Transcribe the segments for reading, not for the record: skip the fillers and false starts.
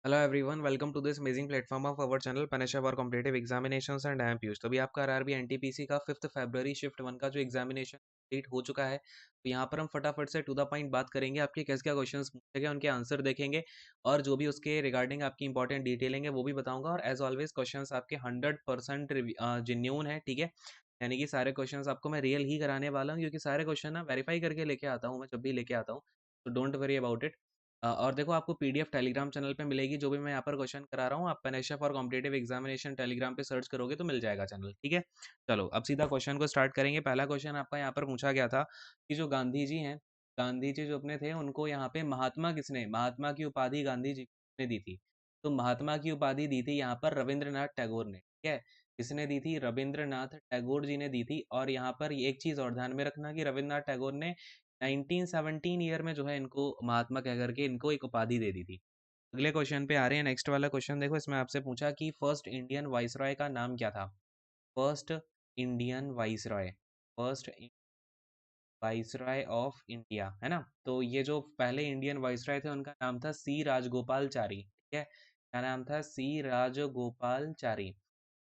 Hello everyone, welcome to this amazing platform of our channel Punisher for competitive examinations and I am Piyush. तो अभी आपका RRB NTPC का 5 फरवरी shift 1 का जो examination complete हो चुका है। तो यहाँ पर हम फटाफट से टू द पॉइंट बात करेंगे, आपके क्या क्या क्वेश्चंस पूछे गए उनके आंसर देखेंगे और जो भी उसके रिगार्डिंग आपकी इंपॉर्टेंट डिटेलिंग है वो भी बताऊंगा। और एज ऑलवेज क्वेश्चंस आपके 100% जेन्यून है, ठीक है। यानी कि सारे क्वेश्चंस आपको मैं रियल ही कराने वाला हूँ, क्योंकि सारे क्वेश्चन ना वेरीफाई करके लेके आता हूँ मैं जब भी लेके आता हूँ। तो डोंट वरी अबाउट इट। और देखो, आपको पीडीएफ टेलीग्राम चैनल पे मिलेगी, जो भी मैं यहाँ पर क्वेश्चन करा रहा हूँ। आप पनेशा फॉर कॉम्पिटिटिव एग्जामिनेशन टेलीग्राम पे सर्च करोगे तो मिल जाएगा चैनल, ठीक है। चलो अब सीधा क्वेश्चन को स्टार्ट करेंगे। पहला क्वेश्चन आपका यहाँ पर पूछा गया था कि जो गांधी जी हैं, गांधी जी जो अपने थे, उनको यहाँ पे महात्मा किसने, महात्मा की उपाधि गांधी जी ने दी थी। तो महात्मा की उपाधि दी थी यहाँ पर रविंद्रनाथ टैगोर ने, ठीक है। किसने दी थी? रविंद्रनाथ टैगोर जी ने दी थी। और यहाँ पर एक चीज और ध्यान में रखना कि रविंद्रनाथ टैगोर ने 1917 ईयर में जो है इनको महात्मा कह करके इनको एक उपाधि दे दी थी। अगले क्वेश्चन पे आ रहे हैं। नेक्स्ट वाला क्वेश्चन देखो, इसमें आपसे पूछा कि फर्स्ट इंडियन वाइसरॉय का नाम क्या था। First Indian viceroy, first viceroy of India, है ना। तो ये जो पहले इंडियन वाइसरॉय थे उनका नाम था सी राजगोपालचारी, ठीक है। क्या नाम था? सी राजगोपालचारी।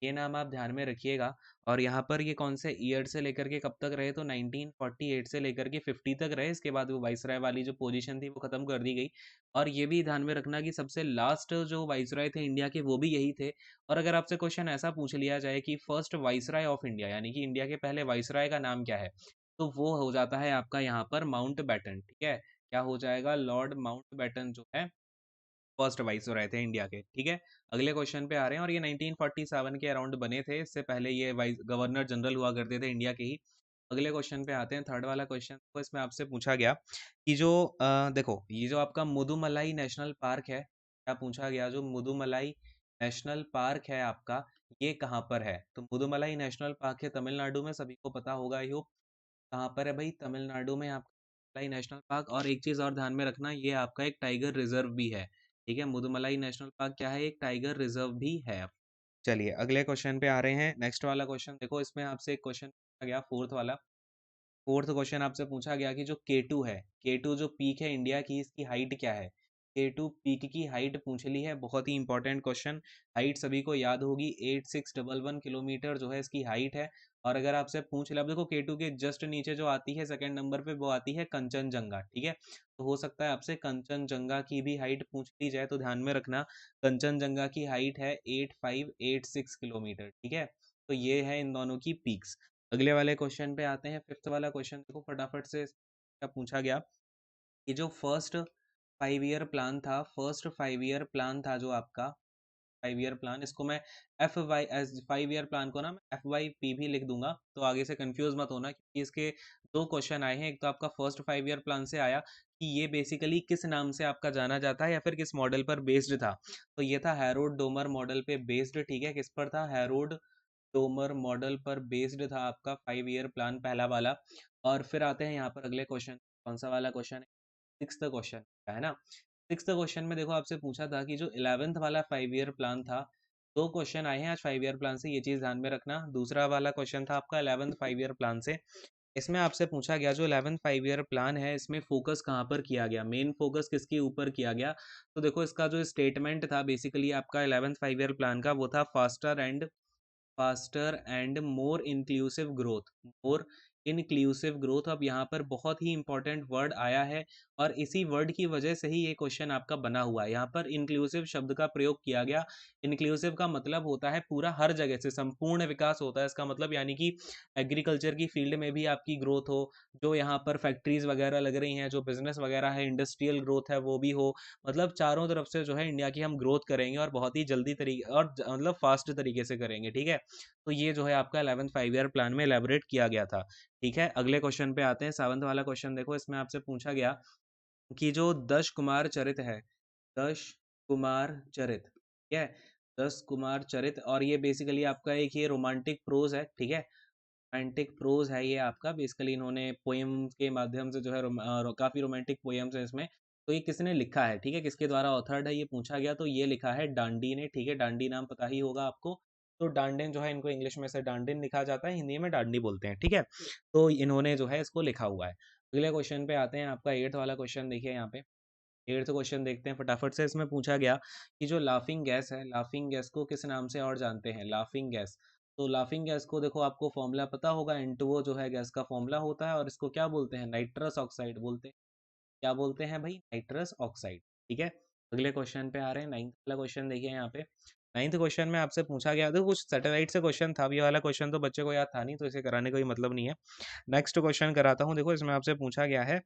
ये नाम आप ध्यान में रखिएगा। और यहाँ पर ये कौन से ईयर से लेकर के कब तक रहे? तो 1948 से लेकर के 50 तक रहे। इसके बाद वो वाइसराय वाली जो पोजीशन थी वो खत्म कर दी गई। और ये भी ध्यान में रखना कि सबसे लास्ट जो वाइसराय थे इंडिया के वो भी यही थे। और अगर आपसे क्वेश्चन ऐसा पूछ लिया जाए कि फर्स्ट वाइसराय ऑफ इंडिया, यानी कि इंडिया के पहले वाइसराय का नाम क्या है, तो वो हो जाता है आपका यहाँ पर माउंट बैटन, ठीक है। क्या हो जाएगा? लॉर्ड माउंट बैटन जो है फर्स्ट वाइस रहे थे इंडिया के, ठीक है। अगले क्वेश्चन पे आ रहे हैं। और ये 1947 के अराउंड बने थे। इससे पहले ये वाइस गवर्नर जनरल हुआ करते थे इंडिया के ही। अगले क्वेश्चन पे आते हैं। थर्ड वाला क्वेश्चन को इसमें आपसे पूछा गया कि जो देखो, ये जो आपका मुदुमलाई नेशनल पार्क है, क्या पूछा गया? जो मुदुमलाई नेशनल पार्क है आपका, ये कहाँ पर है? तो मुदुमलाई नेशनल पार्क है तमिलनाडु में, सभी को पता होगा। यो कहाँ पर है भाई? तमिलनाडु में आपका मुदुमलाई नेशनल पार्क। और एक चीज और ध्यान में रखना, ये आपका एक टाइगर रिजर्व भी है, ठीक है। मुदुमलाई नेशनल पार्क क्या है? एक टाइगर रिजर्व भी है। चलिए अगले क्वेश्चन पे आ रहे हैं। नेक्स्ट वाला क्वेश्चन देखो, इसमें आपसे एक क्वेश्चन पूछा गया, फोर्थ वाला। फोर्थ क्वेश्चन आपसे पूछा गया कि जो केटू है, केटू जो पीक है इंडिया की, इसकी हाइट क्या है? केटू पीक की हाइट पूछ ली है, बहुत ही इंपॉर्टेंट क्वेश्चन। हाइट सभी को याद होगी, 8611 किलोमीटर जो है इसकी हाइट है। और अगर आपसे पूछ ले, अब देखो केटू के जस्ट नीचे जो आती है सेकंड नंबर पे, वो आती है कंचनजंगा, ठीक है। तो हो सकता है आपसे कंचनजंगा की भी हाइट पूछ ली जाए, तो ध्यान में रखना कंचनजंगा की हाइट है 8586 किलोमीटर, ठीक है। तो ये है इन दोनों की पीक्स। अगले वाले क्वेश्चन पे आते हैं। फिफ्थ वाला क्वेश्चन देखो फटाफट से, क्या पूछा गया कि जो फर्स्ट 5 ईयर प्लान था, फर्स्ट 5 ईयर प्लान था जो आपका 5 ईयर प्लान, इसको मैं F Y S 5 year plan को ना मैं FYP भी लिख दूंगा, तो आगे से कंफ्यूज मत होना, क्योंकि इसके दो क्वेश्चन आए हैं। एक तो आपका फर्स्ट 5 ईयर प्लान से आया कि ये बेसिकली किस नाम से आपका जाना जाता है या फिर किस मॉडल पर बेस्ड था। तो ये था हैरोड डोमर मॉडल पे बेस्ड, ठीक है। किस पर था? हैरोड डोमर मॉडल पर बेस्ड था आपका 5 ईयर प्लान पहला वाला। और फिर आते हैं यहाँ पर अगले क्वेश्चन। कौन सा वाला क्वेश्चन है? सिक्स्थ क्वेश्चन है ना। सिक्स्थ क्वेश्चन में देखो, आपसे पूछा था कि जो 11th वाला 5 ईयर प्लान था, दो क्वेश्चन आए हैं आज 5 ईयर प्लान से, ये चीज ध्यान में रखना। दूसरा वाला क्वेश्चन था आपका 11th 5 ईयर प्लान से। इसमें आपसे पूछा गया जो 11th 5 ईयर प्लान है, इसमें फोकस कहाँ पर किया गया, मेन फोकस किसके ऊपर किया गया? तो देखो, इसका जो स्टेटमेंट था बेसिकली आपका 11th 5 ईयर प्लान का, वो था faster and more inclusive growth, more inclusive growth. अब यहाँ पर बहुत ही इंपॉर्टेंट वर्ड आया है, और इसी वर्ड की वजह से ही ये क्वेश्चन आपका बना हुआ है। यहाँ पर इंक्लूसिव शब्द का प्रयोग किया गया। इंक्लूसिव का मतलब होता है पूरा, हर जगह से संपूर्ण विकास होता है इसका मतलब, यानी कि एग्रीकल्चर की फील्ड में भी आपकी ग्रोथ हो, जो यहाँ पर फैक्ट्रीज वगैरह लग रही हैं, जो बिजनेस वगैरह है, इंडस्ट्रियल ग्रोथ है वो भी हो। मतलब चारों तरफ से जो है इंडिया की हम ग्रोथ करेंगे, और बहुत ही जल्दी तरीके और मतलब फास्ट तरीके से करेंगे, ठीक है। तो ये जो है आपका 11th 5 ईयर प्लान में एलेबोरेट किया गया था, ठीक है। अगले क्वेश्चन पे आते हैं। 7th वाला क्वेश्चन देखो, इसमें आपसे पूछा गया कि जो दश कुमार चरित है, दश कुमार चरित, ठीक है। दस कुमार चरित, और ये बेसिकली आपका एक ये रोमांटिक प्रोज है, ठीक है। रोमांटिक प्रोज है ये आपका, बेसिकली इन्होंने पोएम के माध्यम से जो है काफी रोमांटिक पोएम्स है इसमें। तो ये किसने लिखा है, ठीक है, किसके द्वारा ऑथर्ड है, ये पूछा गया। तो ये लिखा है डांडी ने, ठीक है। डांडी नाम पता ही होगा आपको। तो डांडिन जो है, इनको इंग्लिश में से डांडिन लिखा जाता है, हिंदी में डांडी बोलते हैं, ठीक है। तो इन्होंने जो है इसको लिखा हुआ है। अगले क्वेश्चन पे आते हैं। आपका 8th वाला क्वेश्चन देखिए यहाँ पे। 8th क्वेश्चन देखते हैं फटाफट से। इसमें पूछा गया कि जो लाफिंग गैस है, लाफिंग गैस को किस नाम से और जानते हैं? Laughing gas. तो लाफिंग गैस को देखो आपको फॉर्मूला पता होगा, N2O जो है गैस का फॉर्मूला होता है, और इसको क्या बोलते हैं? नाइट्रस ऑक्साइड बोलते हैं। क्या बोलते हैं भाई? Nitrous oxide. ठीक है, अगले क्वेश्चन पे आ रहे हैं। 9th वाला क्वेश्चन देखिए यहाँ पे। 9th क्वेश्चन में आपसे पूछा गया, देखो कुछ सैटेलाइट से क्वेश्चन था, ये वाला क्वेश्चन तो बच्चे को याद था नहीं, तो इसे कराने का कोई मतलब नहीं है। नेक्स्ट क्वेश्चन कराता हूँ। देखो इसमें आपसे पूछा गया है,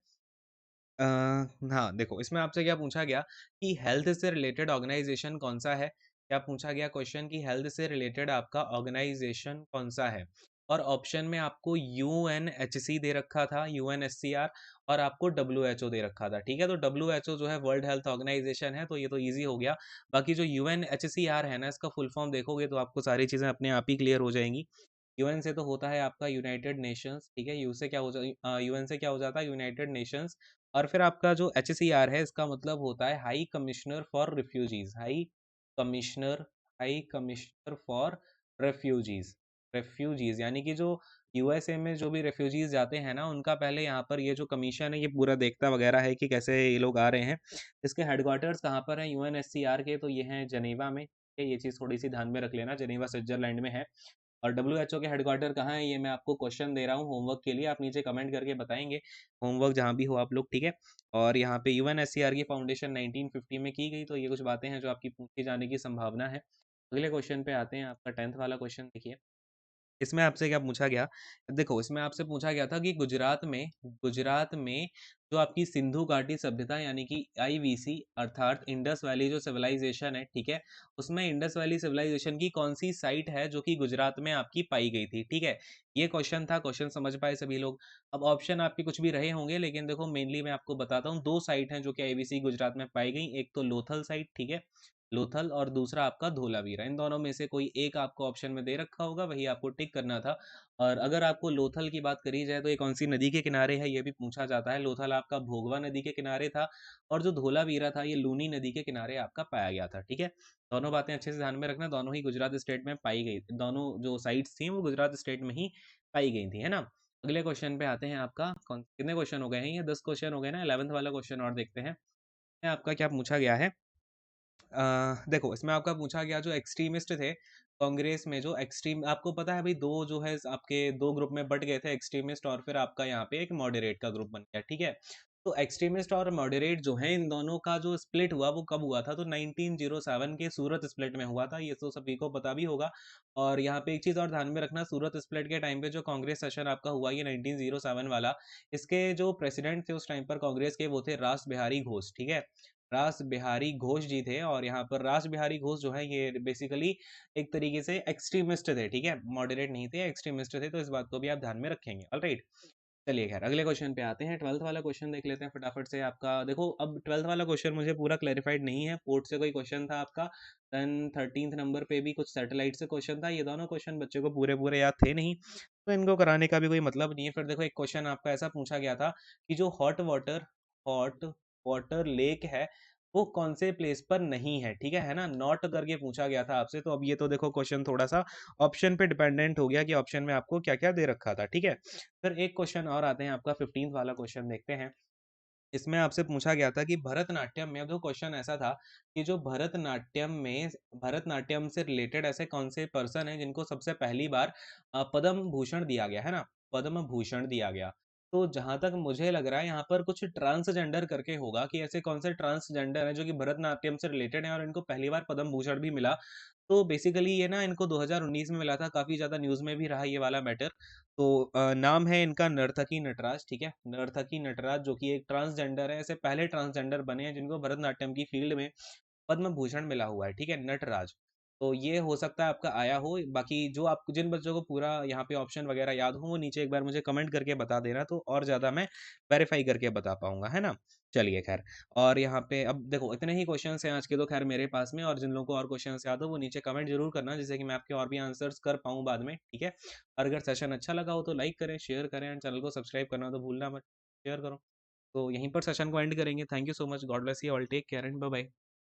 अ, हाँ, देखो इसमें आपसे क्या पूछा गया कि हेल्थ से रिलेटेड ऑर्गेनाइजेशन कौन सा है? क्या पूछा गया क्वेश्चन कि हेल्थ से रिलेटेड आपका ऑर्गेनाइजेशन कौन सा है? और ऑप्शन में आपको यूएनएचसी दे रखा था, यूएनएससीआर, और आपको डब्ल्यूएचओ दे रखा था। ठीक है, तो डब्ल्यूएचओ जो है वर्ल्ड हेल्थ ऑर्गेनाइजेशन है, तो ये तो इजी हो गया। बाकी जो यूएनएचसीआर है ना, इसका फुल फॉर्म देखोगे तो आपको सारी चीजें अपने आप ही क्लियर हो जाएंगी। यूएन से तो होता है आपका यूनाइटेड नेशंस। ठीक है, यू से क्या हो जा यूएन से क्या हो जाता है? United Nations. और फिर आपका जो एचसीआर है, इसका मतलब होता है high commissioner for refugees. Commissioner high commissioner for refugees. Refugees यानी कि जो यूएसए में जो भी रेफ्यूजीज जाते हैं ना, उनका पहले यहाँ पर ये जो कमीशन है ये पूरा देखता वगैरह है कि कैसे ये लोग आ रहे हैं। इसके हेडक्वार्टर्स कहाँ पर हैं यूएनएचसीआर के? तो ये हैं जनेवा में। ठीक है, ये चीज़ थोड़ी सी ध्यान में रख लेना, जनेवा स्विट्जरलैंड में है। और डब्ल्यूएचओ के हेडक्वार्टर कहाँ है, ये मैं आपको क्वेश्चन दे रहा हूँ होमवर्क के लिए, आप नीचे कमेंट करके बताएंगे, होमवर्क जहाँ भी हो आप लोग। ठीक है, और यहाँ पे यूएनएससीआर की फाउंडेशन 1950 में की गई, तो ये कुछ बातें हैं जो आपकी पूछी जाने की संभावना है। अगले क्वेश्चन पे आते हैं। आपका 10th वाला क्वेश्चन देखिए। इसमें आपसे क्या पूछा गया? देखो इसमें आपसे पूछा गया था कि गुजरात में जो आपकी सिंधु घाटी सभ्यता यानी कि आईवीसी अर्थात इंडस वैली जो सिविलाइजेशन है, ठीक है, उसमें इंडस वैली सिविलाइजेशन की कौन सी साइट है जो कि गुजरात में आपकी पाई गई थी? ठीक है, ये क्वेश्चन था। क्वेश्चन समझ पाए सभी लोग? अब ऑप्शन आपके कुछ भी रहे होंगे, लेकिन देखो मेनली मैं आपको बताता हूँ, दो साइट हैं जो कि आईवीसी गुजरात में पाई गई। एक तो लोथल साइट, ठीक है, लोथल, और दूसरा आपका धोलावीरा। इन दोनों में से कोई एक आपको ऑप्शन में दे रखा होगा, वही आपको टिक करना था। और अगर आपको लोथल की बात करी जाए तो ये कौन सी नदी के किनारे है, ये भी पूछा जाता है। लोथल आपका भोगवा नदी के किनारे था, और जो धोलावीरा था ये लूनी नदी के किनारे आपका पाया गया था। ठीक है, दोनों बातें अच्छे से ध्यान में रखना, दोनों ही गुजरात स्टेट में पाई गई, दोनों जो साइट्स थी वो गुजरात स्टेट में ही पाई गई थी, है ना। अगले क्वेश्चन पे आते हैं। आपका कौन कितने क्वेश्चन हो गए हैं? ये 10 क्वेश्चन हो गए ना। 11th वाला क्वेश्चन और देखते हैं। आपका क्या पूछा गया है? देखो इसमें आपका पूछा गया, जो एक्सट्रीमिस्ट थे कांग्रेस में, जो एक्सट्रीम, आपको पता है भाई, दो जो है आपके दो ग्रुप में बट गए थे, एक्सट्रीमिस्ट और फिर आपका यहाँ पे एक मॉडरेट का ग्रुप बन गया। ठीक है, तो एक्सट्रीमिस्ट और मॉडरेट जो है, इन दोनों का जो स्प्लिट हुआ वो कब हुआ था? तो 1907 के सूरत स्प्लिट में हुआ था, ये तो सभी को पता भी होगा। और यहाँ पे एक चीज और ध्यान में रखना, सूरत स्प्लिट के टाइम पे जो कांग्रेस सेशन आपका हुआ ये 1907 वाला, इसके जो प्रेसिडेंट थे उस टाइम पर कांग्रेस के, वो थे रास बिहारी घोष। ठीक है, रास बिहारी घोष जी थे। और यहाँ पर रास बिहारी घोष जो है ये बेसिकली एक तरीके से एक्सट्रीमिस्ट थे। ठीक है, मॉडरेट नहीं थे, एक्सट्रीमिस्ट थे, तो इस बात को भी आप ध्यान में रखेंगे। ऑलराइट, चलिए खैर अगले क्वेश्चन पे आते हैं। 12th वाला क्वेश्चन देख लेते हैं फटाफट से। आपका देखो अब 12th वाला क्वेश्चन मुझे पूरा क्लैरिफाइड नहीं है, पोर्ट से कोई क्वेश्चन था आपका, देन 13th नंबर पे भी कुछ सैटेलाइट से क्वेश्चन था। ये दोनों क्वेश्चन बच्चे को पूरे पूरे याद थे नहीं, तो इनको कराने का भी कोई मतलब नहीं है। फिर देखो एक क्वेश्चन आपका ऐसा पूछा गया था कि जो हॉट वाटर लेक है वो कौन से प्लेस पर नहीं है? ठीक है ना, नॉट करके पूछा गया था आपसे। तो अब ये तो देखो क्वेश्चन थोड़ा सा ऑप्शन पे डिपेंडेंट हो गया कि ऑप्शन में आपको क्या क्या दे रखा था। ठीक है, फिर एक क्वेश्चन और आते हैं। आपका 15th वाला क्वेश्चन देखते हैं। इसमें आपसे पूछा गया था कि भरतनाट्यम में, अब जो क्वेश्चन ऐसा था कि जो भरतनाट्यम से रिलेटेड ऐसे कौन से पर्सन हैं जिनको सबसे पहली बार पद्म भूषण दिया गया, है ना, पद्म भूषण दिया गया। तो जहां तक मुझे लग रहा है यहाँ पर कुछ ट्रांसजेंडर करके होगा, कि ऐसे कौन से ट्रांसजेंडर हैं जो कि भरतनाट्यम से रिलेटेड हैं और इनको पहली बार पद्म भूषण भी मिला। तो बेसिकली ये ना इनको 2019 में मिला था, काफी ज्यादा न्यूज में भी रहा ये वाला मैटर। तो नाम है इनका नर्तकी नटराज। ठीक है, नर्तकी नटराज जो कि एक ट्रांसजेंडर है, ऐसे पहले ट्रांसजेंडर बने हैं जिनको भरतनाट्यम की फील्ड में पद्म भूषण मिला हुआ है। ठीक है, नटराज। तो ये हो सकता है आपका आया हो। बाकी जो आप जिन बच्चों को पूरा यहाँ पे ऑप्शन वगैरह याद हो वो नीचे एक बार मुझे कमेंट करके बता देना, तो और ज्यादा मैं वेरीफाई करके बता पाऊंगा, है ना। चलिए खैर, और यहाँ पे अब देखो इतने ही क्वेश्चंस हैं आज के तो खैर मेरे पास में, और जिन लोगों को और क्वेश्चंस याद हो वो नीचे कमेंट जरूर करना, जिससे कि मैं आपके और भी आंसर्स कर पाऊँ बाद में। ठीक है, और अगर सेशन अच्छा लगा हो तो लाइक करें, शेयर करें, एंड चैनल को सब्सक्राइब करना तो भूलना मत, शेयर करो। तो यहीं पर सेशन को एंड करेंगे। Thank you so much, God bless you all, take care and bye bye.